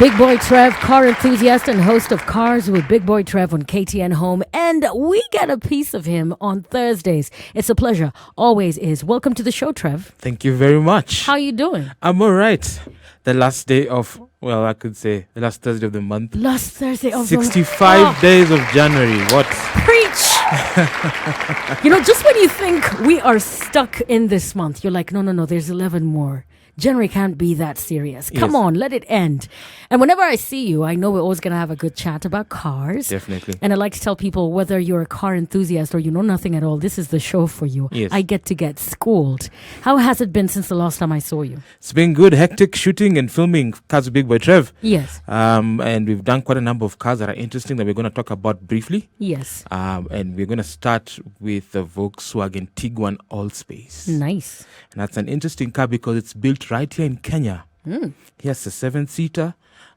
Big Boy Trev, car enthusiast and host of Cars with Big Boy Trev on KTN Home. And we get a piece of him on Thursdays. It's a pleasure. Always is. Welcome to the show, Trev. Thank you very much. How you doing? I'm all right. The last day of, well, I could say the last Thursday of the month. Last Thursday of 65 days of January. What? Preach! Just when you think we are stuck in this month, you're like, no, there's 11 more. January can't be that serious. Come on, let it end. And whenever I see you, I know we're always going to have a good chat about cars. Definitely. And I like to tell people, whether you're a car enthusiast or you know nothing at all, this is the show for you. Yes. I get schooled. How has it been since the last time I saw you? It's been good, hectic shooting and filming Cars with Big Boy Trev. Yes. And we've done quite a number of cars that are interesting that we're going to talk about briefly. Yes. And we're going to start with the Volkswagen Tiguan All-Space. Nice. And that's an interesting car because it's built right here in Kenya. Yes, a 7-seater.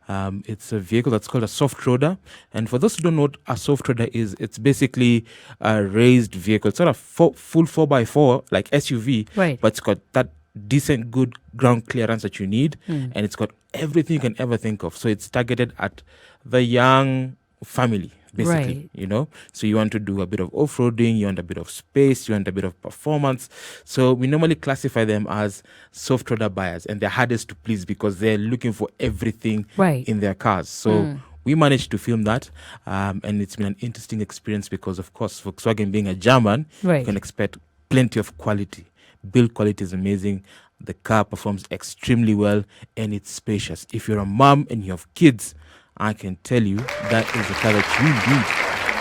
It's a vehicle that's called a soft roader. And for those who don't know what a soft roader is, it's basically a raised vehicle. It's not a full 4x4 like SUV, right, but it's got that decent, good ground clearance that you need. And it's got everything you can ever think of. So it's targeted at the young family, basically, right. So you want to do a bit of off-roading, you want a bit of space, you want a bit of performance. So we normally classify them as soft roader buyers, and they're hardest to please because they're looking for everything in their cars. So we managed to film that, and it's been an interesting experience because, of course, Volkswagen being a German, you can expect plenty of quality. Build quality is amazing. The car performs extremely well, and it's spacious. If you're a mom and you have kids, I can tell you that is the car that you need.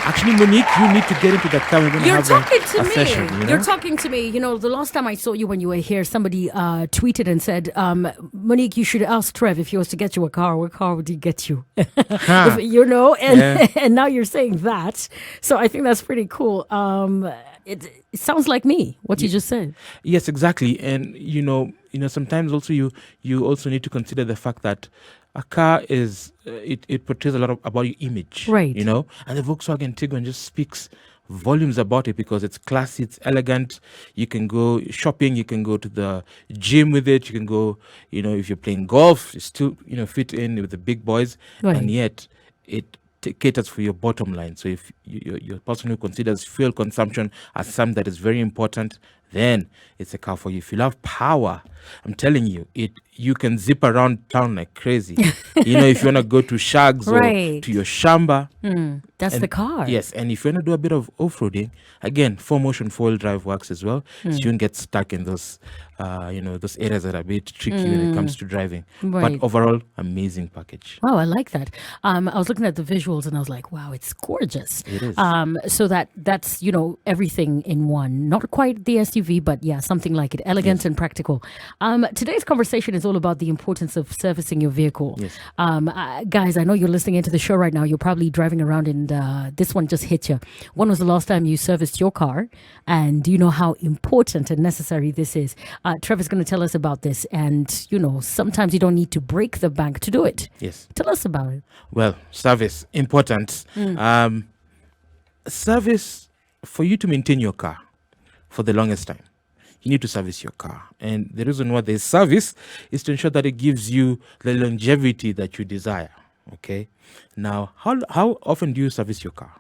Actually, Monique, you need to get into that car. You're talking to me. Session, You're talking to me. The last time I saw you when you were here, somebody tweeted and said, Monique, you should ask Trev if he was to get you a car. What car would he get you? And now you're saying that. So I think that's pretty cool. It sounds like me, what you just said. Yes, exactly. And, sometimes also you also need to consider the fact that a car is, it portrays a lot about your image. Right. And the Volkswagen Tiguan just speaks volumes about it because it's classy, it's elegant. You can go shopping, you can go to the gym with it. You can go, if you're playing golf, you still, fit in with the big boys. Right. And yet it caters for your bottom line. So if you're a person who considers fuel consumption as something that is very important, then it's a car for you. If you love power, I'm telling you, you can zip around town like crazy. If you want to go to Shags or to your Shamba. That's the car. Yes, and if you want to do a bit of off-roading, again, 4Motion 4-wheel drive works as well. So you don't get stuck in those, those areas that are a bit tricky when it comes to driving. Right. But overall, amazing package. Wow, I like that. I was looking at the visuals and I was like, wow, it's gorgeous. It is. So that's, everything in one. Not quite the SUV, but yeah, something like it. Elegant and practical. Today's conversation is all about the importance of servicing your vehicle. Yes. Guys, I know you're listening into the show right now. You're probably driving around and this one just hit you. When was the last time you serviced your car? And do you know how important and necessary this is? Trevor's going to tell us about this. And, sometimes you don't need to break the bank to do it. Yes. Tell us about it. Well, service, important. Service, for you to maintain your car for the longest time, you need to service your car. And the reason why there's service is to ensure that it gives you the longevity that you desire. Okay? Now, how often do you service your car?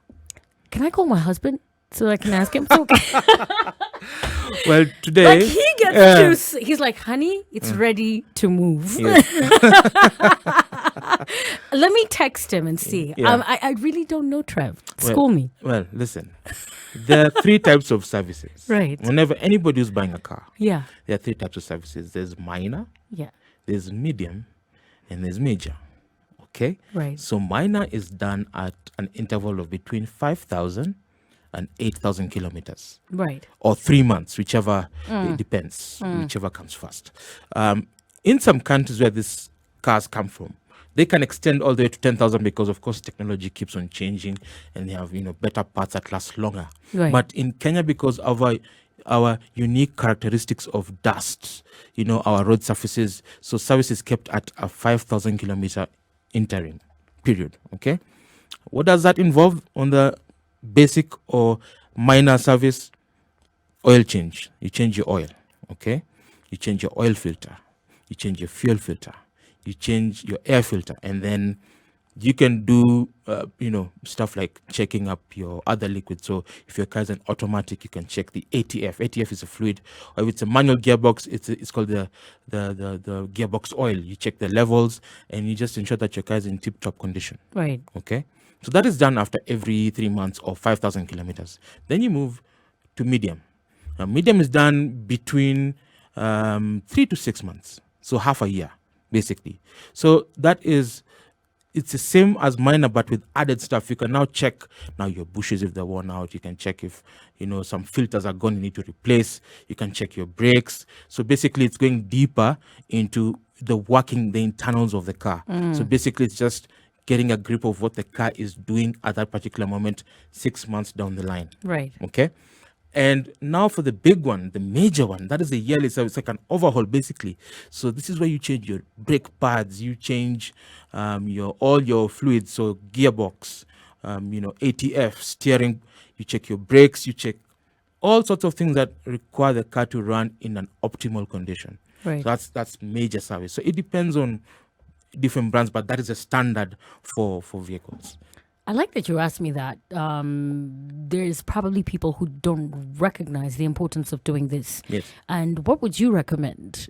Can I call my husband so I can ask him? Okay. Well, today... Like he gets to... He's like, honey, it's ready to move. Yes. Let me text him and see. Yeah. I really don't know, Trev. School me. Well, listen. There are 3 types of services. Right. Whenever anybody is buying a car, Yeah. there are 3 types of services. There's minor, Yeah. there's medium, and there's major. Okay? Right. So minor is done at an interval of between 5,000 and 8,000 kilometers. Right. Or 3 months, whichever, it depends, whichever comes first. In some countries where these cars come from, they can extend all the way to 10,000 because, of course, technology keeps on changing and they have, better parts that last longer. Right. But in Kenya, because of our unique characteristics of dust, our road surfaces, so service is kept at a 5,000 kilometer interim period. Okay. What does that involve on the basic or minor service? Oil change. You change your oil. Okay. You change your oil filter. You change your fuel filter. you change your air filter, and then you can do, stuff like checking up your other liquids. So if your car is an automatic, you can check the ATF. ATF is a fluid, or if it's a manual gearbox, it's called the gearbox oil. You check the levels, and you just ensure that your car is in tip-top condition. Right. Okay. So that is done after every 3 months or 5,000 kilometers. Then you move to medium. Now, medium is done between 3 to 6 months, so half a year, basically. So it's the same as minor, but with added stuff. You can now check your bushes if they're worn out. You can check if some filters are gone, you need to replace. You can check your brakes. So basically, it's going deeper into the internals of the car. So basically, it's just getting a grip of what the car is doing at that particular moment, 6 months down the line. Right. Okay. And now for the big one, the major one, that is the yearly service, like an overhaul, basically. So this is where you change your brake pads, you change all your fluids, so gearbox, ATF, steering, you check your brakes, you check all sorts of things that require the car to run in an optimal condition. Right. So that's major service. So it depends on different brands, but that is a standard for vehicles. I like that you asked me that. There's probably people who don't recognize the importance of doing this. Yes. And what would you recommend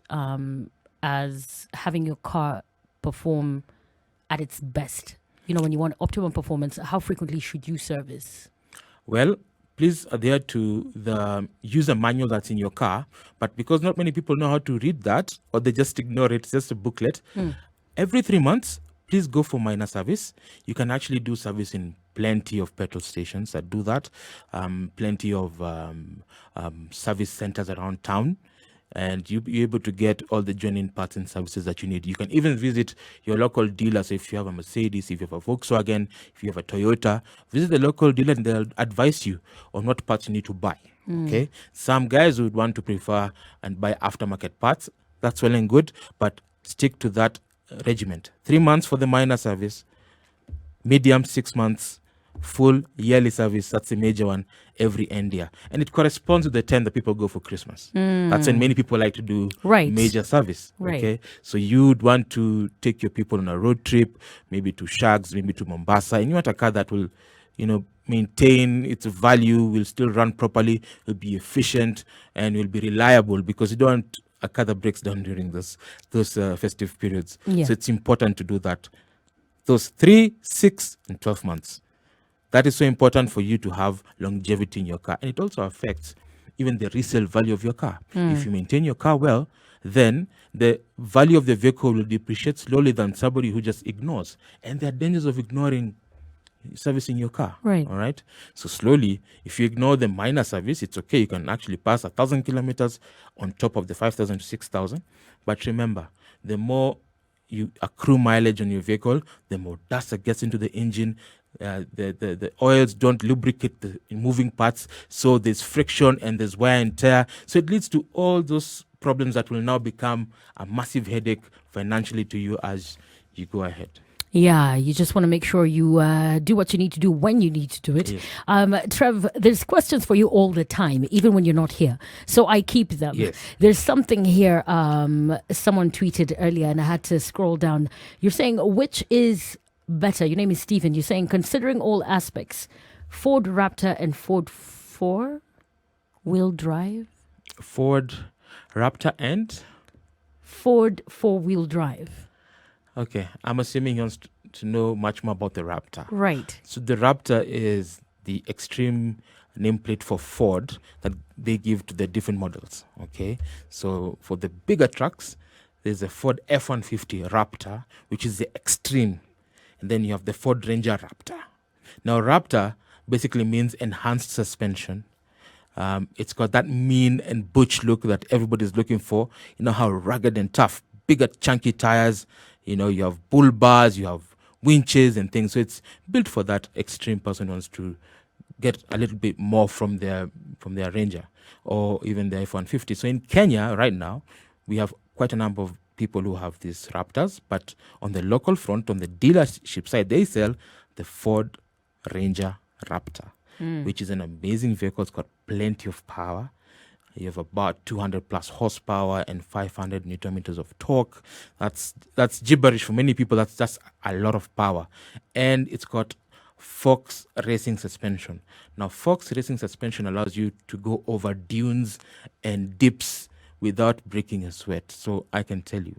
as having your car perform at its best? When you want optimum performance, how frequently should you service? Well, please adhere to the user manual that's in your car. But because not many people know how to read that, or they just ignore it, it's just a booklet. Every 3 months, please go for minor service. You can actually do service in plenty of petrol stations that do that, plenty of service centers around town, and you'll be able to get all the genuine parts and services that you need. You can even visit your local dealer. So if you have a Mercedes, if you have a Volkswagen, if you have a Toyota, visit the local dealer and they'll advise you on what parts you need to buy. Okay. Some guys would want to prefer and buy aftermarket parts. That's well and good, but stick to that regiment. 3 months for the minor service, medium 6 months, full yearly service. That's the major one every end year, and it corresponds with the time that people go for Christmas. That's when many people like to do major service. Okay, so you'd want to take your people on a road trip, maybe to Shags, maybe to Mombasa, and you want a car that will maintain its value, will still run properly, will be efficient, and will be reliable, because you don't want a car that breaks down during those festive periods. So it's important to do that. Those 3, 6, and 12 months. That is so important for you to have longevity in your car. And it also affects even the resale value of your car. If you maintain your car well, then the value of the vehicle will depreciate slowly than somebody who just ignores. And there are dangers of ignoring servicing your car. Right. All right. So slowly, if you ignore the minor service, it's okay. You can actually pass 1,000 kilometers on top of the 5,000 to 6,000. But remember, the more you accrue mileage on your vehicle, the more dust that gets into the engine. The oils don't lubricate the moving parts, so there's friction and there's wear and tear. So it leads to all those problems that will now become a massive headache financially to you as you go ahead. Yeah, you just want to make sure you do what you need to do when you need to do it. Yes. Trev, there's questions for you all the time, even when you're not here. So I keep them. Yes. There's something here someone tweeted earlier, and I had to scroll down. You're saying, which is better? Your name is Stephen. You're saying, considering all aspects, Ford Raptor and Ford four-wheel drive? Ford Raptor and? Ford four-wheel drive. Okay, I'm assuming you want to know much more about the Raptor. Right. So the Raptor is the extreme nameplate for Ford that they give to the different models. Okay, so for the bigger trucks, there's a Ford F-150 Raptor, which is the extreme. And then you have the Ford Ranger Raptor. Now, Raptor basically means enhanced suspension. It's got that mean and butch look that everybody's looking for. You know, how rugged and tough, bigger, chunky tires. You know, you have bull bars, you have winches and things. So it's built for that extreme person who wants to get a little bit more from their Ranger or even the F-150. So in Kenya right now, we have quite a number of people who have these Raptors. But on the local front, on the dealership side, they sell the Ford Ranger Raptor, which is an amazing vehicle. It's got plenty of power. You have about 200 plus horsepower and 500 newton meters of torque. That's gibberish for many people. That's just a lot of power. And it's got Fox racing suspension. Now, Fox racing suspension allows you to go over dunes and dips without breaking a sweat. So I can tell you,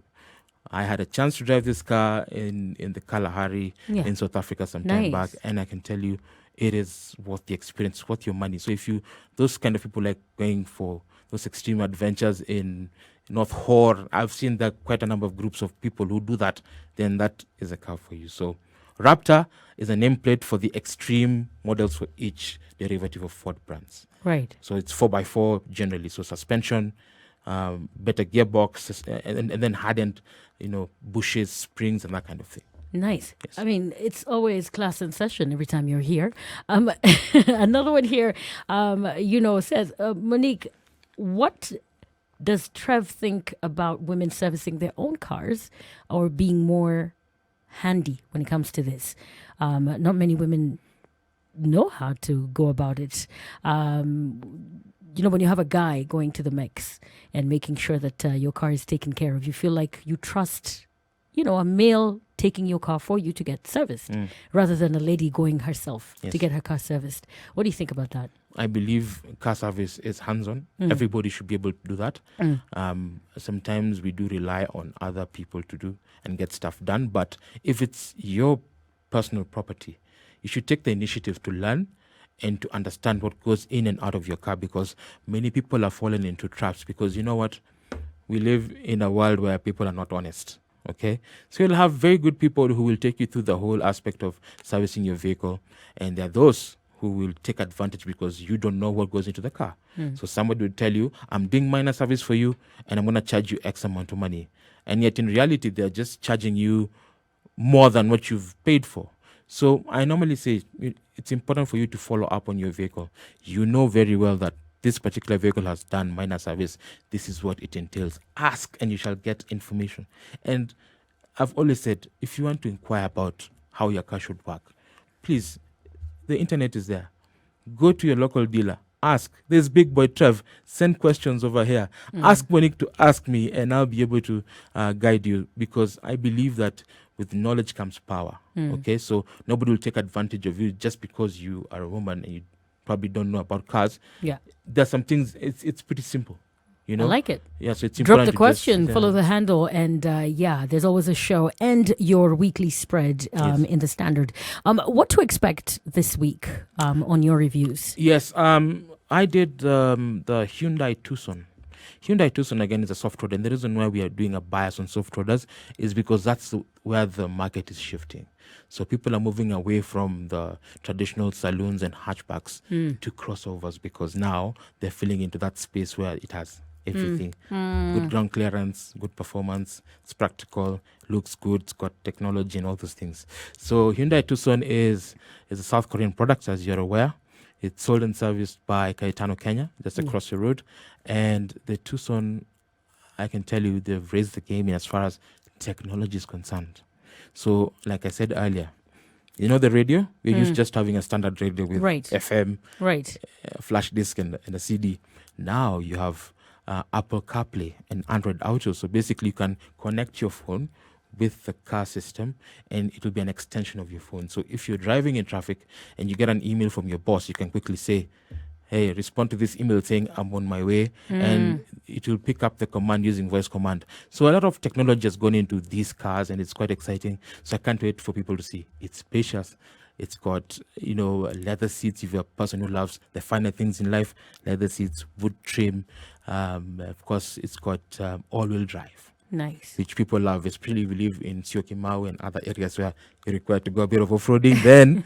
I had a chance to drive this car in the Kalahari in South Africa some time back, and I can tell you it is worth the experience, worth your money. So if you, those kind of people like going for those extreme adventures in North Hor, I've seen that quite a number of groups of people who do that, then that is a car for you. So Raptor is a nameplate for the extreme models for each derivative of Ford brands. Right. So it's 4x4 generally. So suspension, better gearbox, and then hardened, bushes, springs, and that kind of thing. Nice. Yes. I mean, it's always class in session every time you're here. Another one here, says, Monique, what does Trev think about women servicing their own cars or being more handy when it comes to this? Not many women know how to go about it. When you have a guy going to the mix and making sure that your car is taken care of, you feel like you trust, a male taking your car for you to get serviced rather than a lady going herself to get her car serviced. What do you think about that? I believe car service is hands-on. Everybody should be able to do that. Sometimes we do rely on other people to do and get stuff done. But if it's your personal property, you should take the initiative to learn and to understand what goes in and out of your car, because many people are falling into traps because you know what? We live in a world where people are not honest. Okay, so you'll have very good people who will take you through the whole aspect of servicing your vehicle, and there are those who will take advantage because you don't know what goes into the car. So somebody will tell you, I'm doing minor service for you and I'm going to charge you X amount of money. And yet in reality, they're just charging you more than what you've paid for. So I normally say it's important for you to follow up on your vehicle. You know very well that this particular vehicle has done minor service. This is what it entails. Ask and you shall get information. And I've always said, if you want to inquire about how your car should work, please, the internet is there. Go to your local dealer. Ask. There's Big Boy Trev. Send questions over here. Ask Monique to ask me, and I'll be able to guide you, because I believe that with knowledge comes power. Okay, so nobody will take advantage of you just because you are a woman and you probably don't know about cars. Yeah, there's some things. It's pretty simple. I like it. Yeah, so it's Drop important the question, follow the handle, and there's always a show and your weekly spread in the Standard. What to expect this week on your reviews? Yes, I did the Hyundai Tucson. Hyundai Tucson, again, is a soft road, and the reason why we are doing a bias on soft roaders is because that's where the market is shifting. So people are moving away from the traditional saloons and hatchbacks to crossovers, because now they're filling into that space where it has everything. Good ground clearance, good performance, it's practical, looks good, it's got technology and all those things. So Hyundai Tucson is a South Korean product, as you're aware. It's sold and serviced by Cayetano Kenya, just across the road. And the Tucson, I can tell you, they've raised the game as far as technology is concerned. So, like I said earlier, the radio? We're used just having a standard radio with FM, flash disc, and a CD. Now you have Apple CarPlay and Android Auto. So basically, you can connect your phone with the car system, and it will be an extension of your phone. So if you're driving in traffic and you get an email from your boss, you can quickly say, hey, respond to this email saying I'm on my way, and it will pick up the command using voice command. So a lot of technology has gone into these cars, and it's quite exciting. So I can't wait for people to see. It's spacious. It's got, leather seats if you're a person who loves the finer things in life. Leather seats, wood trim. Of course, it's got all-wheel drive. Nice. Which people love, especially if you live in Syokimau and other areas where you're required to go a bit of off-roading, then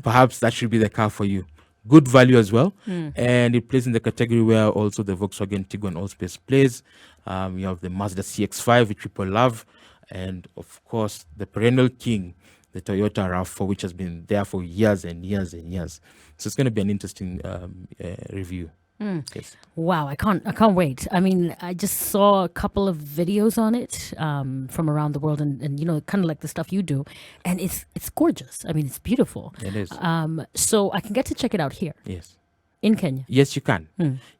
perhaps that should be the car for you. Good value as well. And it plays in the category where also the Volkswagen Tiguan Allspace plays. You have the Mazda CX-5, which people love. And of course, the perennial king, the Toyota RAV4, which has been there for years and years and years. So it's going to be an interesting review. Yes. Wow, I can't wait. I mean, I just saw a couple of videos on it from around the world, and kind of like the stuff you do, and it's gorgeous. I mean, it's beautiful. It is. So I can get to check it out here. Yes. In Kenya? Yes, you can.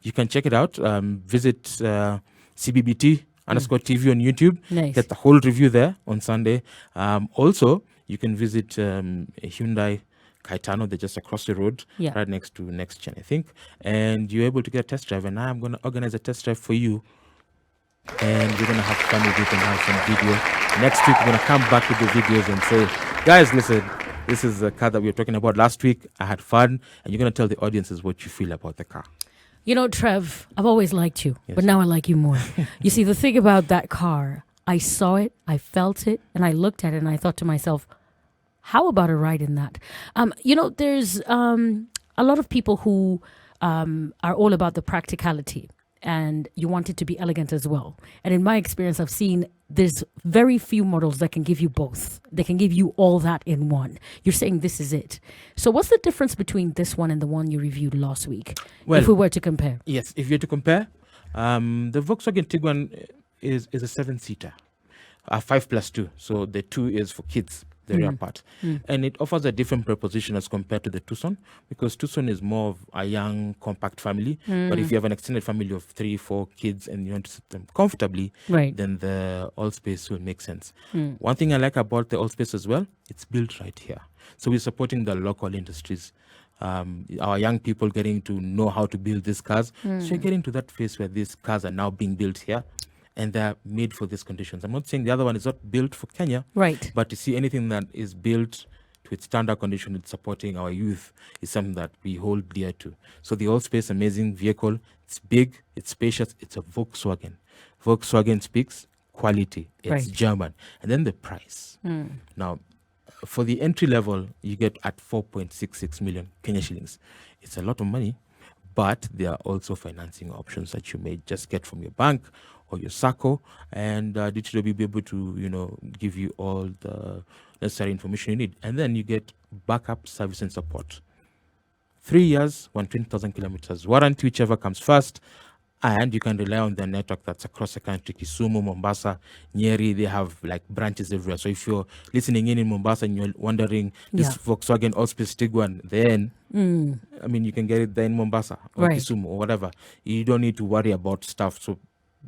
You can check it out. Visit CBBT _ TV on YouTube. Nice. Get the whole review there on Sunday. Also, you can visit a Hyundai Caetano. They're just across the road, right next to Next Gen, I think. And you're able to get a test drive. And I'm going to organize a test drive for you. And we're going to have fun with it and have some video. Next week, we're going to come back with the videos and say, guys, listen, this is the car that we were talking about last week. I had fun. And you're going to tell the audiences what you feel about the car. You know, Trev, I've always liked you, but now I like you more. You see, the thing about that car, I saw it, I felt it, and I looked at it and I thought to myself, how about a ride in that? You know, there's a lot of people who are all about the practicality, and you want it to be elegant as well. And in my experience, I've seen there's very few models that can give you both. They can give you all that in one. You're saying this is it. So what's the difference between this one and the one you reviewed last week, if we were to compare? Yes, if you're to compare, the Volkswagen Tiguan is a 7-seater, 5+2. So the 2 is for kids, the rear part. And it offers a different proposition as compared to the Tucson, because Tucson is more of a young, compact family. But if you have an extended family of 3-4 kids and you want to sit them comfortably, then the Allspace will make sense. One thing I like about the Allspace as well, it's built right here. So we're supporting the local industries. Our young people getting to know how to build these cars. So you're getting to that phase where these cars are now being built here. And they're made for these conditions. I'm not saying the other one is not built for Kenya. Right. But you see, anything that is built to its standard condition, it's supporting our youth, is something that we hold dear to. So the Allspace, amazing vehicle. It's big, it's spacious, it's a Volkswagen. Volkswagen speaks quality. It's German. And then the price. Now, for the entry level, you get at 4.66 million Kenya shillings. It's a lot of money, but there are also financing options that you may just get from your bank or your SACCO, and DTW will be able to, give you all the necessary information you need. And then you get backup service and support. 3 years, 120,000 kilometers warranty, whichever comes first. And you can rely on their network that's across the country. Kisumu, Mombasa, Nyeri, they have like branches everywhere. So if you're listening in Mombasa and you're wondering this Volkswagen Allspace Tiguan, then you can get it there in Mombasa or Kisumu or whatever. You don't need to worry about stuff. So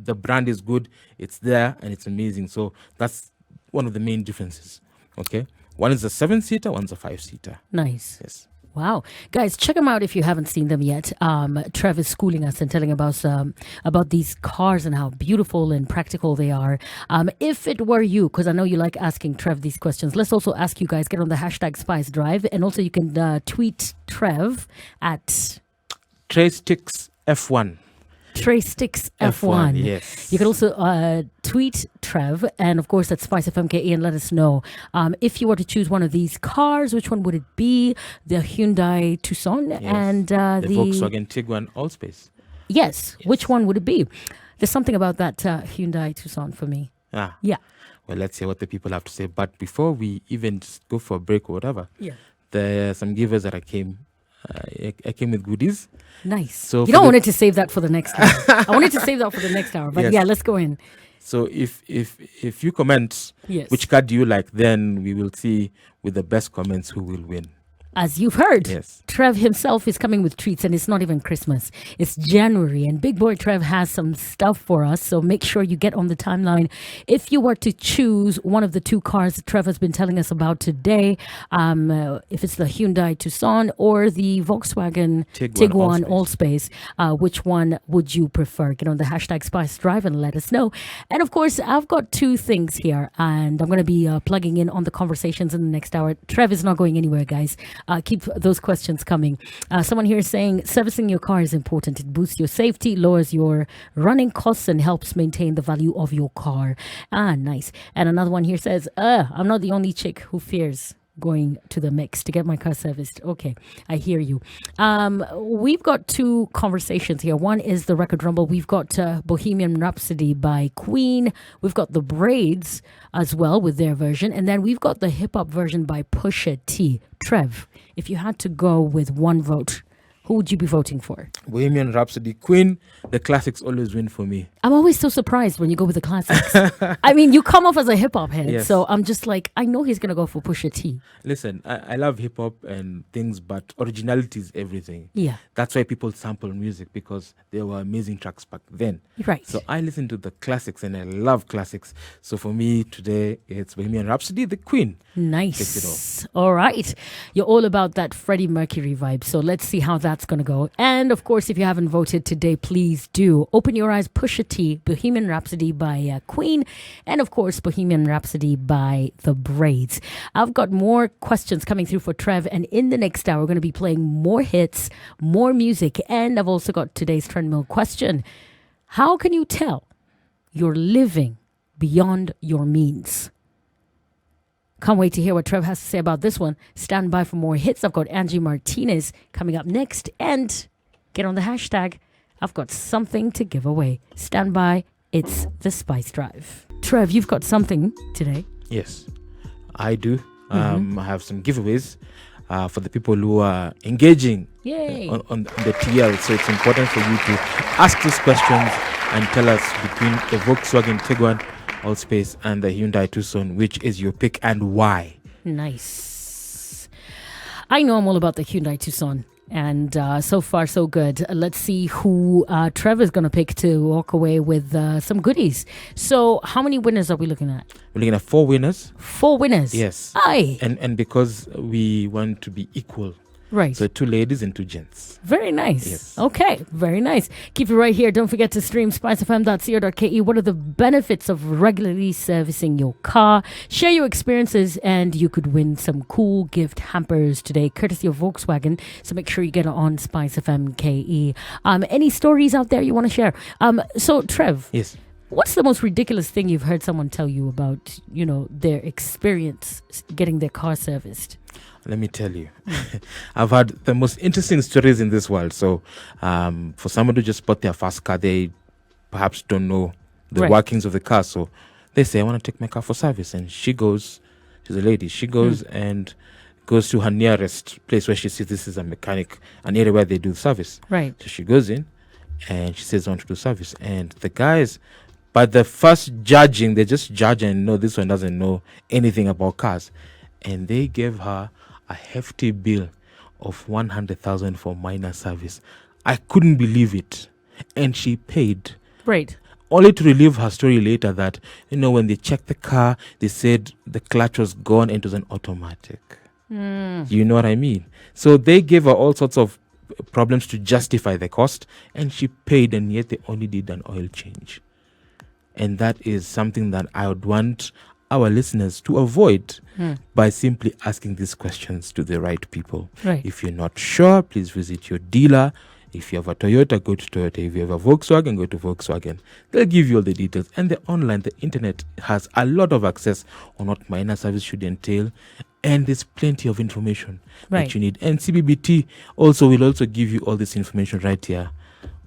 the brand is good, it's there, and it's amazing. So that's one of the main differences. Okay, one is a 7-seater, one's a 5-seater. Nice. Yes. Wow. Guys, check them out if you haven't seen them yet. Trev is schooling us and telling about these cars and how beautiful and practical they are. If it were you, because I know you like asking Trev these questions, let's also ask you guys, get on the hashtag Spice Drive. And also you can tweet Trev at TreSticksF1. TreSticks F1. Yes. You can also tweet Trev and of course at Spice FMKE and let us know if you were to choose one of these cars, which one would it be? The Hyundai Tucson and the Volkswagen Tiguan Allspace. Yes. Which one would it be? There's something about that Hyundai Tucson for me. Yeah. Well, let's hear what the people have to say. But before we even just go for a break or whatever, there are some givers that I came with goodies. Nice. So you don't want it to save that for the next hour. I wanted to save that for the next hour, but let's go in. So if you comment which card do you like, then we will see with the best comments who will win. As you've heard, Trev himself is coming with treats, and it's not even Christmas. It's January, and Big Boy Trev has some stuff for us, so make sure you get on the timeline. If you were to choose one of the two cars that Trev has been telling us about today, if it's the Hyundai Tucson or the Volkswagen Tiguan Allspace, which one would you prefer? Get on the hashtag Spice Drive and let us know. And of course, I've got two things here, and I'm going to be plugging in on the conversations in the next hour. Trev is not going anywhere, guys. Keep those questions coming. Someone here is saying servicing your car is important. It boosts your safety, lowers your running costs, and helps maintain the value of your car. Nice. And another one here says, I'm not the only chick who fears going to the mix to get my car serviced. Okay, I hear you. We've got two conversations here. One is the Record Rumble. We've got Bohemian Rhapsody by Queen. We've got the Braids as well with their version. And then we've got the hip-hop version by Pusha T. Trev, if you had to go with one vote, who would you be voting for? Bohemian Rhapsody, Queen. The classics always win for me. I'm always so surprised when you go with the classics. I mean, you come off as a hip hop head, Yes. so I'm just like, I know he's gonna go for Pusha T. Listen, I love hip hop and things, but originality is everything. Yeah, That's why people sample music, because there were amazing tracks back then. right. So I listen to the classics and I love classics. So for me today, it's Bohemian Rhapsody, the Queen. Nice. All right. You're all about that Freddie Mercury vibe. So let's see how that's going to go. And of course, if you haven't voted today, please do. Open Your Eyes, Pusha T, Bohemian Rhapsody by Queen, and of course, Bohemian Rhapsody by The Braids. I've got more questions coming through for Trev. And in the next hour, we're going to be playing more hits, more music. And I've also got today's treadmill question. How can you tell you're living beyond your means? Can't wait to hear what Trev has to say about this one. Stand by for more hits. I've got Angie Martinez coming up next. And get on the hashtag. I've got something to give away. Stand by. It's the Spice Drive. Trev, you've got something today. Yes, I do. I have some giveaways for the people who are engaging Yay. on the TL. So it's important for you to ask these questions and tell us between the Volkswagen Tiguan Allspace and the Hyundai Tucson, which is your pick and why. Nice. I know I'm all about the Hyundai Tucson. And so far, so good. Let's see who Trev is going to pick to walk away with some goodies. So how many winners are we looking at? We're looking at 4 winners. 4 winners? Yes. Aye. And because we want to be equal. Right. So 2 ladies and 2 gents. Very nice. Yes. Okay, very nice. Keep it right here. Don't forget to stream spicefm.co.ke. What are the benefits of regularly servicing your car? Share your experiences and you could win some cool gift hampers today, courtesy of Volkswagen. So make sure you get on Spice FM KE. Any stories out there you want to share? So Trev. Yes. What's the most ridiculous thing you've heard someone tell you about, their experience getting their car serviced? Let me tell you, I've had the most interesting stories in this world. So for someone to just bought their first car, they perhaps don't know the workings of the car. So they say, I want to take my car for service. And she goes, she's a lady, she goes and goes to her nearest place where she sees this is a mechanic, an area where they do service. Right. So she goes in and she says, I want to do service. And the guys, by the first judging, they just judge and know this one doesn't know anything about cars. And they gave her a hefty bill of 100,000 for minor service. I couldn't believe it. And she paid. Right. Only to relieve her story later that, when they checked the car, they said the clutch was gone and it was an automatic. You know what I mean? So they gave her all sorts of problems to justify the cost, and she paid, and yet they only did an oil change. And that is something that I would want our listeners to avoid by simply asking these questions to the right people. Right. If you're not sure, please visit your dealer. If you have a Toyota, go to Toyota. If you have a Volkswagen, go to Volkswagen. They'll give you all the details. And the internet has a lot of access on what minor service should entail. And there's plenty of information that you need. And CBBT will also give you all this information right here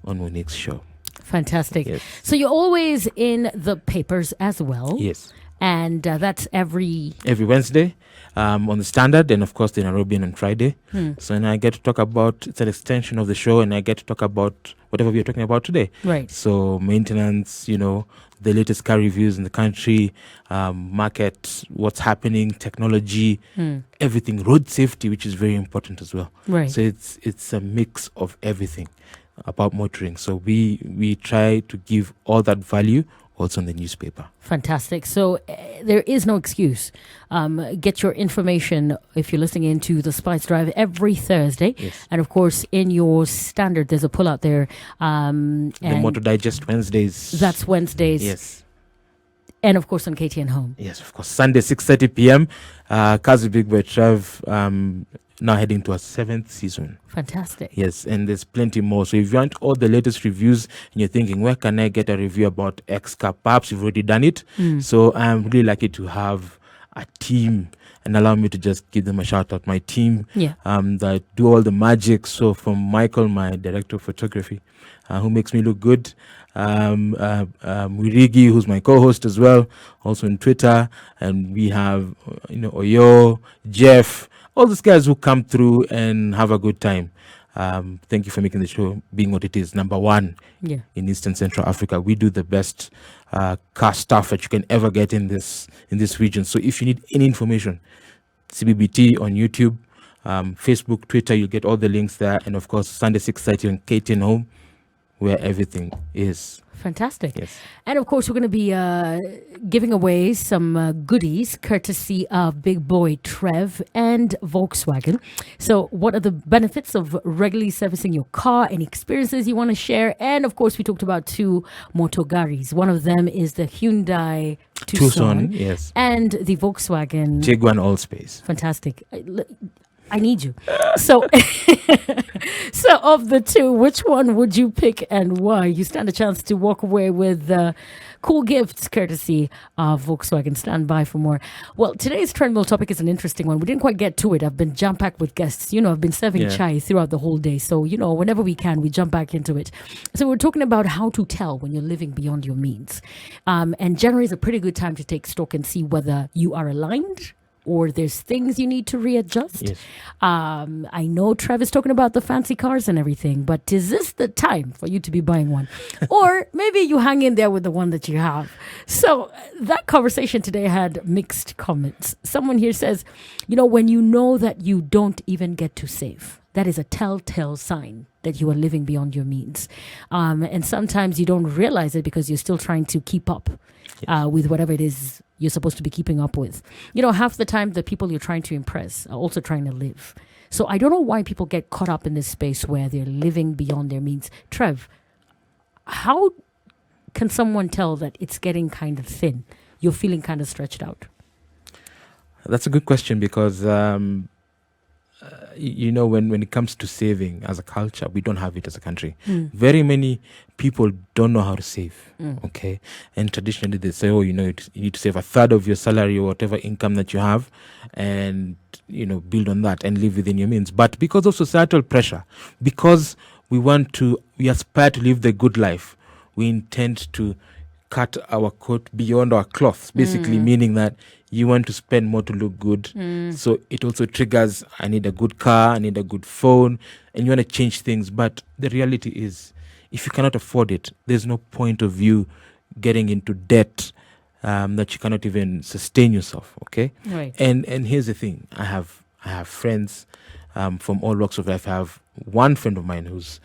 on Monique's show. Fantastic. Yes. So you're always in the papers as well. Yes. And that's every Wednesday on the Standard, and of course the Nairobian on Friday. So and I get to talk about, it's an extension of the show, and I get to talk about whatever we are talking about today. Right. So maintenance, the latest car reviews in the country, market, what's happening, technology, everything, road safety, which is very important as well. Right. So it's a mix of everything about motoring. So we try to give all that value also in the newspaper. Fantastic. So there is no excuse. Get your information if you're listening into the Spice Drive every Thursday. Yes. And of course, in your Standard, there's a pull out there. The Motor Digest Wednesdays. That's Wednesdays. Yes. And of course on KTN Home. Yes, of course. Sunday, 6:30 p.m. Kazi Big Boy Trev, now heading to our 7th season. Fantastic. Yes, and there's plenty more. So if you want all the latest reviews and you're thinking, where can I get a review about X car? Perhaps you've already done it. So I'm really lucky to have a team, and allow me to just give them a shout out. My team that do all the magic. So from Michael, my director of photography, who makes me look good. Wirigi, who's my co-host as well, also on Twitter. And we have, Oyo, Jeff, all these guys who come through and have a good time. Thank you for making the show being what it is. Number one in Eastern Central Africa. We do the best car stuff that you can ever get in this region. So if you need any information, CBBT on YouTube, Facebook, Twitter, you'll get all the links there. And of course, Sunday 6:30 on KTN Home, where everything is. Fantastic. Yes. And of course, we're going to be giving away some goodies courtesy of big boy Trev and Volkswagen. So what are the benefits of regularly servicing your car? Any experiences you want to share? And of course, we talked about 2 motogaris. One of them is the Hyundai Tucson, yes, and the Volkswagen Tiguan Allspace. Fantastic. I need you. So, so of the 2, which one would you pick and why? You stand a chance to walk away with cool gifts courtesy of Volkswagen. Stand by for more. Well, today's trend mill topic is an interesting one. We didn't quite get to it. I've been jam-packed with guests. I've been serving chai throughout the whole day. So, whenever we can, we jump back into it. So we're talking about how to tell when you're living beyond your means. And January is a pretty good time to take stock and see whether you are aligned or there's things you need to readjust. Yes. I know Trev is talking about the fancy cars and everything, but is this the time for you to be buying one? Or maybe you hang in there with the one that you have. So that conversation today had mixed comments. Someone here says, when you know that you don't even get to save, that is a telltale sign that you are living beyond your means. And sometimes you don't realize it because you're still trying to keep up with whatever it is you're supposed to be keeping up with. Half the time the people you're trying to impress are also trying to live. So I don't know why people get caught up in this space where they're living beyond their means. Trev, how can someone tell that it's getting kind of thin? You're feeling kind of stretched out. That's a good question because, when it comes to saving as a culture, we don't have it as a country. Very many people don't know how to save, okay? And traditionally they say, you need to save a third of your salary or whatever income that you have and, build on that and live within your means. But because of societal pressure, because we aspire to live the good life, we intend to cut our coat beyond our cloths, basically meaning that you want to spend more to look good. So it also triggers, I need a good car, I need a good phone, and you want to change things. But the reality is, if you cannot afford it, there's no point of you getting into debt that you cannot even sustain yourself, okay? Right. And here's the thing. I have friends from all walks of life. I have one friend of mine who's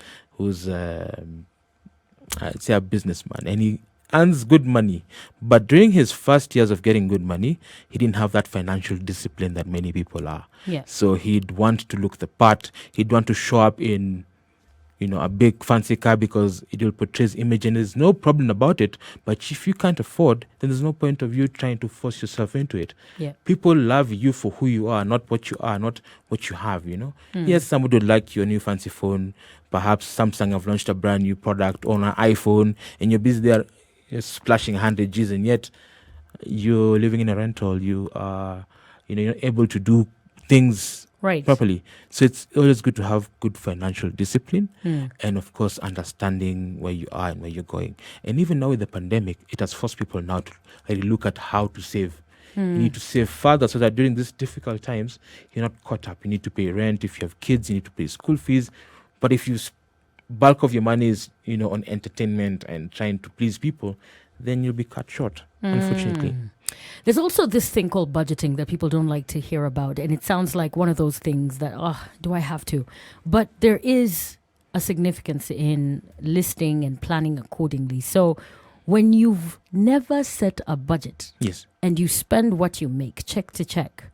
I'd say a businessman, and he earns good money, but during his first years of getting good money, he didn't have that financial discipline that many people are. Yeah. So he'd want to look the part. He'd want to show up in, a big fancy car because it will portray his image, and there's no problem about it. But if you can't afford, then there's no point of you trying to force yourself into it. Yeah. People love you for who you are, not what you are, not what you have, Yes, somebody would like your new fancy phone. Perhaps Samsung have launched a brand new product on an iPhone, and you're busy there, you're splashing 100 G's, and yet you're living in a rental. You are, you're able to do things properly. So it's always good to have good financial discipline and, of course, understanding where you are and where you're going. And even now with the pandemic, it has forced people now to really look at how to save. You need to save further so that during these difficult times, you're not caught up. You need to pay rent. If you have kids, you need to pay school fees. But if you bulk of your money is, on entertainment and trying to please people, then you'll be cut short, unfortunately. There's also this thing called budgeting that people don't like to hear about. And it sounds like one of those things that, do I have to? But there is a significance in listing and planning accordingly. So when you've never set a budget and you spend what you make, check to check,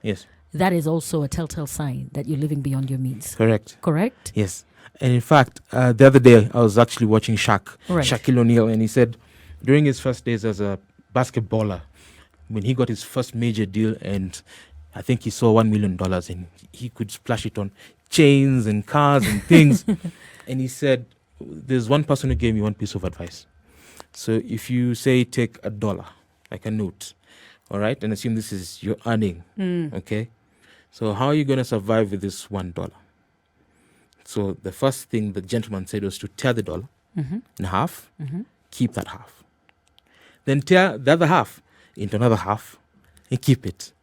that is also a telltale sign that you're living beyond your means. Correct? Yes. And in fact, the other day, I was actually watching Shaquille O'Neal, and he said during his first days as a basketballer, when he got his first major deal, and I think he saw $1 million, and he could splash it on chains and cars and things. And he said, there's one person who gave me one piece of advice. So if you say take $1, like a note, all right, and assume this is your earning, okay? So how are you going to survive with this $1? So the first thing the gentleman said was to tear the dollar in half, keep that half. Then tear the other half into another half and keep it.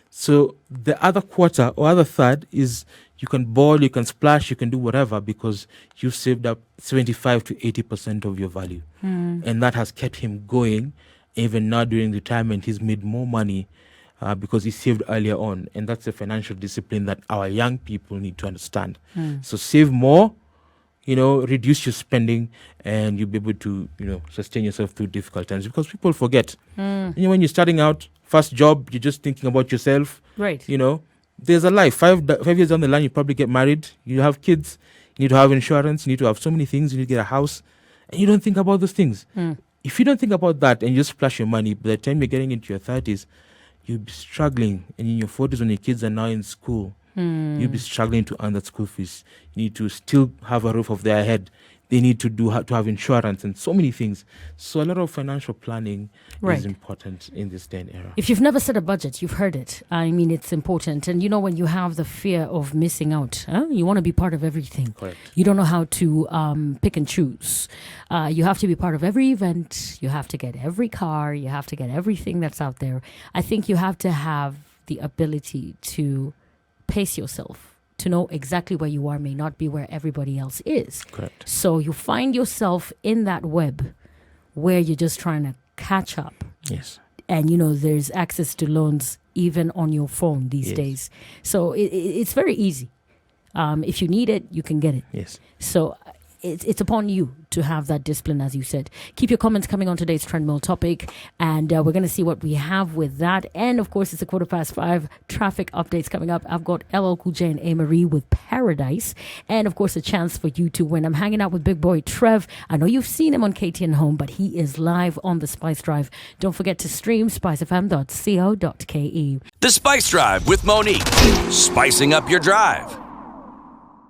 So the other quarter or other third is You can ball, you can splash, you can do whatever because you've saved up 75 to 80% of your value. And that has kept him going. Even now during retirement, he's made more money because he saved earlier on. And that's a financial discipline that our young people need to understand. So save more, reduce your spending, and you'll be able to, sustain yourself through difficult times. Because people forget. When you're starting out, first job, you're just thinking about yourself. Right. There's a life. 5 years down the line, you probably get married. You have kids. You need to have insurance. You need to have so many things. You need to get a house. And you don't think about those things. If you don't think about that and you just splash your money, by the time you're getting into your 30s, you'll be struggling. And in your 40s, when your kids are now in school, you'll be struggling to earn that school fees. You need to still have a roof over their head. They need to have insurance and so many things. So a lot of financial planning is important in this day and era. If you've never set a budget, you've heard it. I mean, it's important. And when you have the fear of missing out, you want to be part of everything. Correct. You don't know how to pick and choose. You have to be part of every event. You have to get every car. You have to get everything that's out there. I think you have to have the ability to pace yourself. To know exactly where you are may not be where everybody else is. Correct. So you find yourself in that web where you're just trying to catch up. Yes. And, there's access to loans even on your phone these days. So it's very easy. If you need it, you can get it. Yes. So it's upon you to have that discipline, as you said. Keep your comments coming on today's Trend Mill topic, and we're going to see what we have with that. And, of course, it's 5:15. Traffic updates coming up. I've got LL Cool J and A-Marie with Paradise, and, of course, a chance for you to win. I'm hanging out with big boy Trev. I know you've seen him on KTN Home, but he is live on the Spice Drive. Don't forget to stream spicefm.co.ke. The Spice Drive with Monique, spicing up your drive.